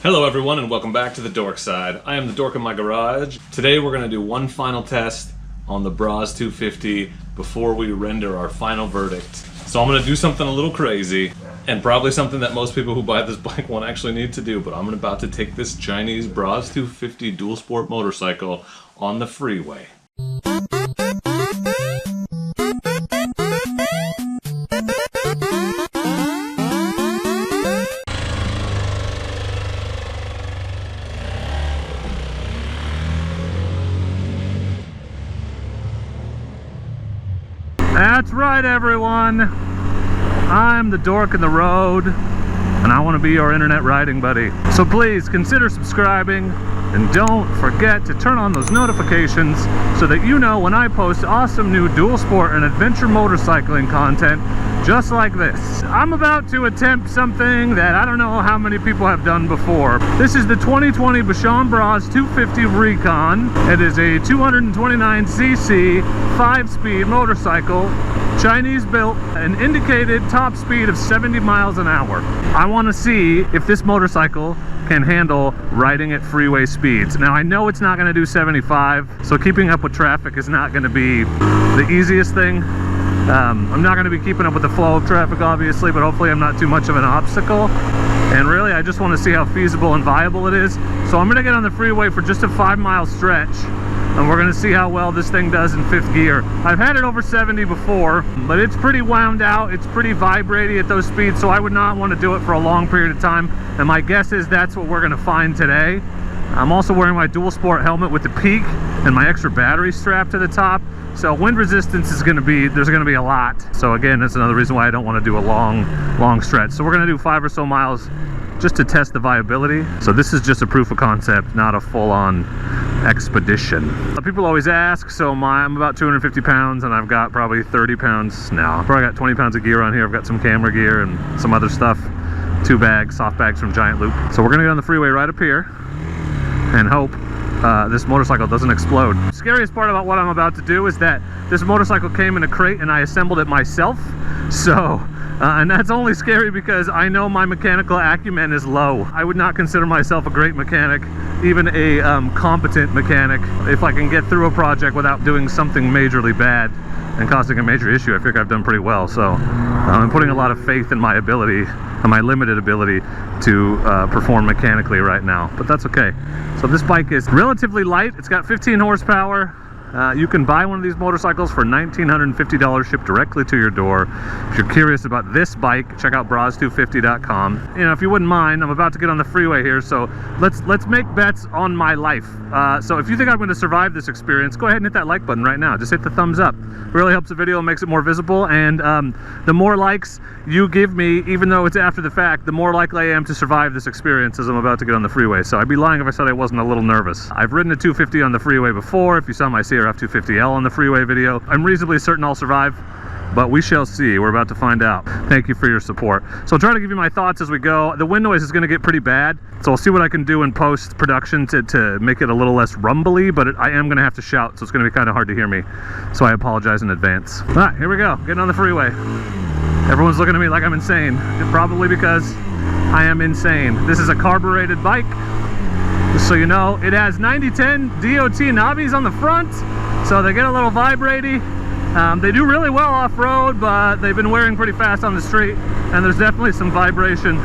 Hello everyone and welcome back to the Dork Side. I am the Dork in my garage. Today we're going to do one final test on the Brozz 250 before we render our final verdict. So I'm going to do something a little crazy and probably something that most people who buy this bike won't actually need to do, but I'm about to take this Chinese Brozz 250 dual sport motorcycle on the freeway. That's right, everyone. I'm the Dork in the road, and I want to be your internet riding buddy. So please consider subscribing, and don't forget to turn on those notifications so that you know when I post awesome new dual sport and adventure motorcycling content just like this. I'm about to attempt something that I don't know how many people have done before. This is the 2020 Bashan Brozz 250 Recon. It is a 229cc 5-speed motorcycle, Chinese built, an indicated top speed of 70 miles an hour. I want to see if this motorcycle can handle riding at freeway speeds. Now I know it's not going to do 75, so keeping up with traffic is not going to be the easiest thing. I'm not going to be keeping up with the flow of traffic obviously, but hopefully I'm not too much of an obstacle. And really I just want to see how feasible and viable it is. So I'm going to get on the freeway for just a 5-mile stretch, and we're going to see how well this thing does in 5th gear. I've had it over 70 before, but it's pretty wound out, it's pretty vibraty at those speeds, so I would not want to do it for a long period of time, and my guess is that's what we're going to find today. I'm also wearing my dual sport helmet with the peak and my extra battery strap to the top, so wind resistance is going to be, there's going to be a lot. So again, that's another reason why I don't want to do a long stretch. So we're going to do 5 or so miles just to test the viability. So this is just a proof of concept, not a full-on expedition. People always ask, so I'm about 250 pounds and I've got probably 30 pounds now. I've probably got 20 pounds of gear on here. I've got some camera gear and some other stuff. 2 bags, soft bags from Giant Loop. So we're gonna get on the freeway right up here and hope this motorcycle doesn't explode. The scariest part about what I'm about to do is that this motorcycle came in a crate and I assembled it myself. So, and that's only scary because I know my mechanical acumen is low. I would not consider myself a great mechanic, even a competent mechanic. If I can get through a project without doing something majorly bad and causing a major issue, I think I've done pretty well. So I'm putting a lot of faith in my ability and my limited ability to perform mechanically right now, but that's okay. So this bike is relatively light. It's got 15 horsepower. You can buy one of these motorcycles for $1,950 shipped directly to your door. If you're curious about this bike, check out brozz250.com. You know, if you wouldn't mind, I'm about to get on the freeway here, so let's make bets on my life. So if you think I'm going to survive this experience, go ahead and hit that like button right now. Just hit the thumbs up. It really helps the video and makes it more visible, and the more likes you give me, even though it's after the fact, the more likely I am to survive this experience as I'm about to get on the freeway. So I'd be lying if I said I wasn't a little nervous. I've ridden a 250 on the freeway before. If you saw my CRF 250L on the freeway video, I'm reasonably certain I'll survive, but we shall see. We're about to find out. Thank you for your support. So I'll try to give you my thoughts as we go. The wind noise is going to get pretty bad, so I'll see what I can do in post-production to make it a little less rumbly, but I am going to have to shout, so it's going to be kind of hard to hear me. So I apologize in advance. All right, here we go. Getting on the freeway. Everyone's looking at me like I'm insane. Probably because I am insane. This is a carbureted bike. Just so you know, it has 9010 DOT knobbies on the front, so they get a little vibraty. They do really well off-road, but they've been wearing pretty fast on the street, and there's definitely some vibration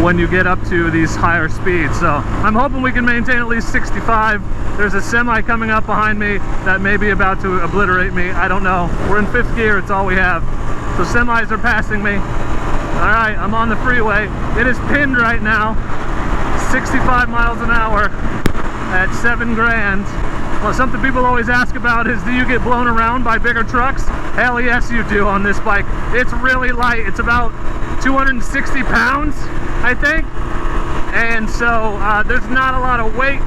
when you get up to these higher speeds. So I'm hoping we can maintain at least 65. There's a semi coming up behind me that may be about to obliterate me. I don't know. We're in 5th gear, it's all we have. So semis are passing me. All right, I'm on the freeway. It is pinned right now. 65 miles an hour at 7 grand. Well, something people always ask about is, do you get blown around by bigger trucks? Hell yes you do on this bike. It's really light. It's about 260 pounds, I think. And so there's not a lot of weight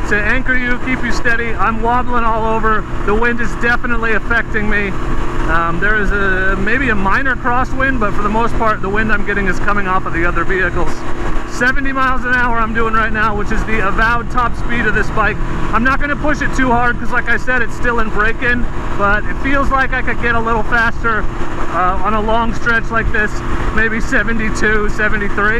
to anchor you, keep you steady. I'm wobbling all over. The wind is definitely affecting me. There is maybe a minor crosswind, but for the most part, the wind I'm getting is coming off of the other vehicles. 70 miles an hour I'm doing right now, which is the avowed top speed of this bike. I'm not going to push it too hard because, like I said, it's still in break-in, but it feels like I could get a little faster on a long stretch like this. maybe 72, 73.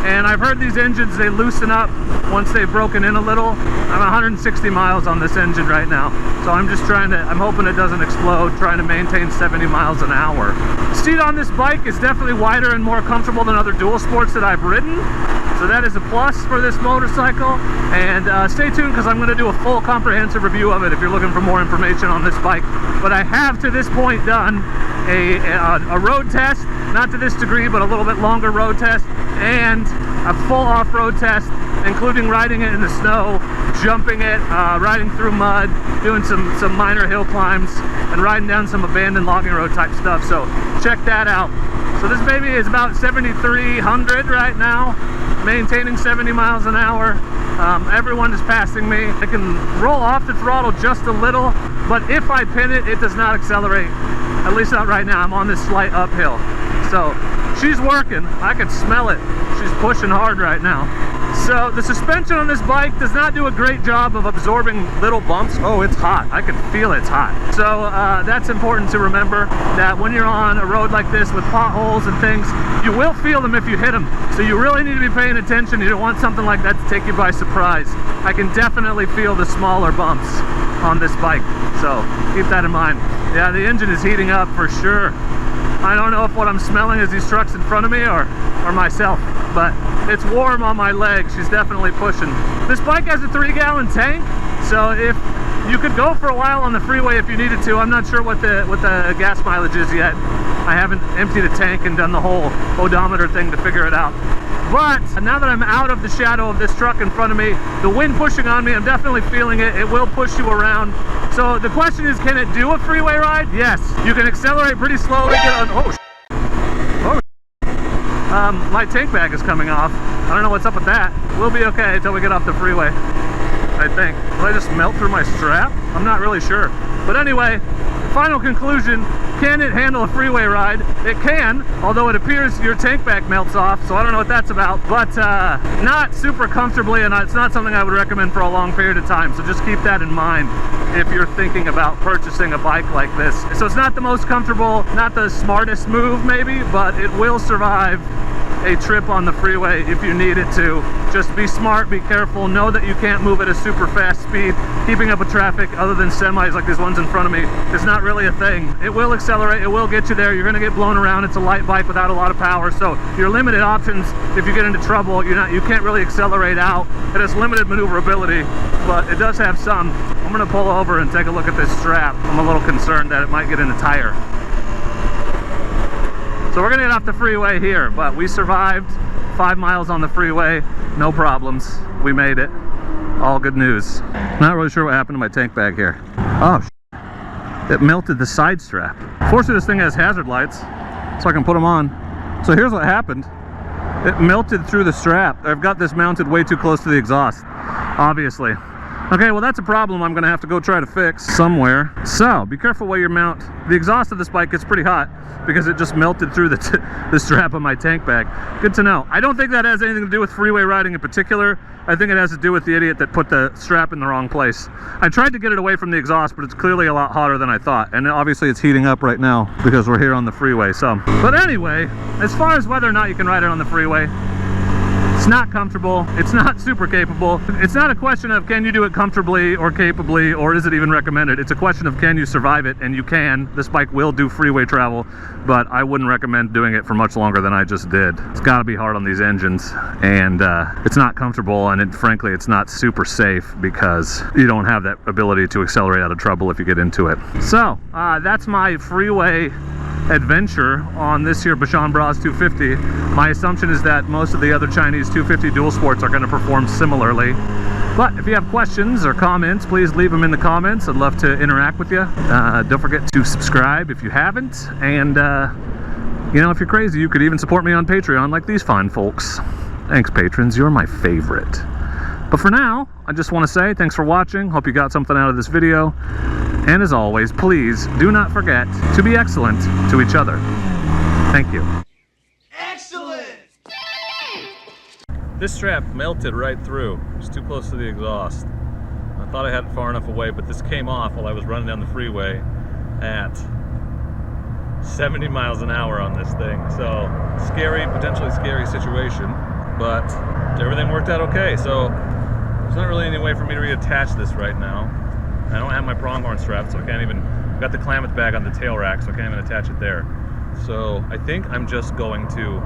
And I've heard these engines, they loosen up once they've broken in a little. I'm 160 miles on this engine right now. So I'm just I'm hoping it doesn't explode, trying to maintain 70 miles an hour. The seat on this bike is definitely wider and more comfortable than other dual sports that I've ridden. So that is a plus for this motorcycle. And stay tuned because I'm going to do a full comprehensive review of it if you're looking for more information on this bike. But I have to this point done a road test, not to this degree, but a little bit longer road test, and a full off-road test, including riding it in the snow, jumping it, riding through mud, doing some minor hill climbs, and riding down some abandoned logging road type stuff. So check that out. So this baby is about 7,300 right now, maintaining 70 miles an hour. Everyone is passing me. I can roll off the throttle just a little, but if I pin it, it does not accelerate. At least not right now. I'm on this slight uphill. So she's working. I can smell it. She's pushing hard right now. So the suspension on this bike does not do a great job of absorbing little bumps. Oh, it's hot. I can feel it's hot. So that's important to remember, that when you're on a road like this with potholes and things, you will feel them if you hit them. So you really need to be paying attention. You don't want something like that to take you by surprise. I can definitely feel the smaller bumps on this bike. So keep that in mind. Yeah, the engine is heating up for sure. I don't know if what I'm smelling is these trucks in front of me or myself, but it's warm on my legs. She's definitely pushing. This bike has a 3-gallon tank, so if you could go for a while on the freeway if you needed to. I'm not sure what the gas mileage is yet. I haven't emptied a tank and done the whole odometer thing to figure it out. But now that I'm out of the shadow of this truck in front of me, the wind pushing on me, I'm definitely feeling it. It will push you around. So the question is, can it do a freeway ride? Yes. You can accelerate pretty slowly. My tank bag is coming off. I don't know what's up with that. We'll be okay until we get off the freeway, I think. Will I just melt through my strap? I'm not really sure. But anyway, final conclusion, can it handle a freeway ride? It can, although it appears your tank bag melts off, so I don't know what that's about, but not super comfortably, and it's not something I would recommend for a long period of time, so just keep that in mind if you're thinking about purchasing a bike like this. So it's not the most comfortable, not the smartest move maybe, but it will survive a trip on the freeway if you need it to. Just be smart, be careful, know that you can't move at a super fast speed. Keeping up with traffic, other than semis like these ones in front of me, is not really a thing. It will accelerate, it will get you there, you're gonna get blown around. It's a light bike without a lot of power, so your limited options, if you get into trouble, you can't really accelerate out. It has limited maneuverability, but it does have some. I'm gonna pull over and take a look at this strap. I'm a little concerned that it might get in a tire. So we're gonna get off the freeway here, but we survived 5 miles on the freeway, no problems. We made it. All good news. Not really sure what happened to my tank bag here. Oh, it melted the side strap. Fortunately, this thing has hazard lights, so I can put them on. So here's what happened. It melted through the strap. I've got this mounted way too close to the exhaust, obviously. Okay, well that's a problem I'm gonna have to go try to fix somewhere. So be careful where you mount. The exhaust of this bike gets pretty hot because it just melted through the strap of my tank bag. Good to know. I don't think that has anything to do with freeway riding in particular. I think it has to do with the idiot that put the strap in the wrong place. I tried to get it away from the exhaust, but it's clearly a lot hotter than I thought. And obviously it's heating up right now because we're here on the freeway. But anyway, as far as whether or not you can ride it on the freeway, it's not comfortable, it's not super capable. It's not a question of can you do it comfortably or capably, or is it even recommended. It's a question of can you survive it, and you can. This bike will do freeway travel, but I wouldn't recommend doing it for much longer than I just did. It's got to be hard on these engines, and it's not comfortable, and frankly it's not super safe because you don't have that ability to accelerate out of trouble if you get into it. So that's my freeway adventure on this here Bashan Brozz 250. My assumption is that most of the other Chinese 250 dual sports are going to perform similarly. But if you have questions or comments, please leave them in the comments. I'd love to interact with you. Don't forget to subscribe if you haven't. And you know, if you're crazy, you could even support me on Patreon like these fine folks. Thanks, patrons. You're my favorite. But for now, I just want to say thanks for watching. Hope you got something out of this video. And as always, please do not forget to be excellent to each other. Thank you. Excellent! This strap melted right through. It's too close to the exhaust. I thought I had it far enough away, but this came off while I was running down the freeway at 70 miles an hour on this thing. So scary, potentially scary situation, but everything worked out okay. So there's not really any way for me to reattach this right now. I don't have my pronghorn strap, so I can't even, I've got the Klamath bag on the tail rack, so I can't even attach it there. So I think I'm just going to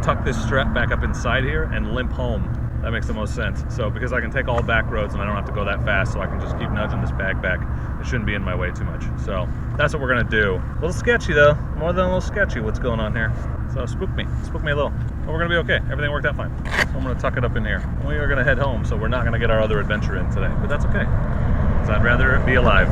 tuck this strap back up inside here and limp home. That makes the most sense. So because I can take all back roads and I don't have to go that fast, so I can just keep nudging this bag back. It shouldn't be in my way too much. So that's what we're gonna do. A little sketchy though, more than a little sketchy what's going on here. So spook me a little. But we're gonna be okay. Everything worked out fine. So I'm gonna tuck it up in here. We are gonna head home, so we're not gonna get our other adventure in today, but that's okay. Because I'd rather be alive.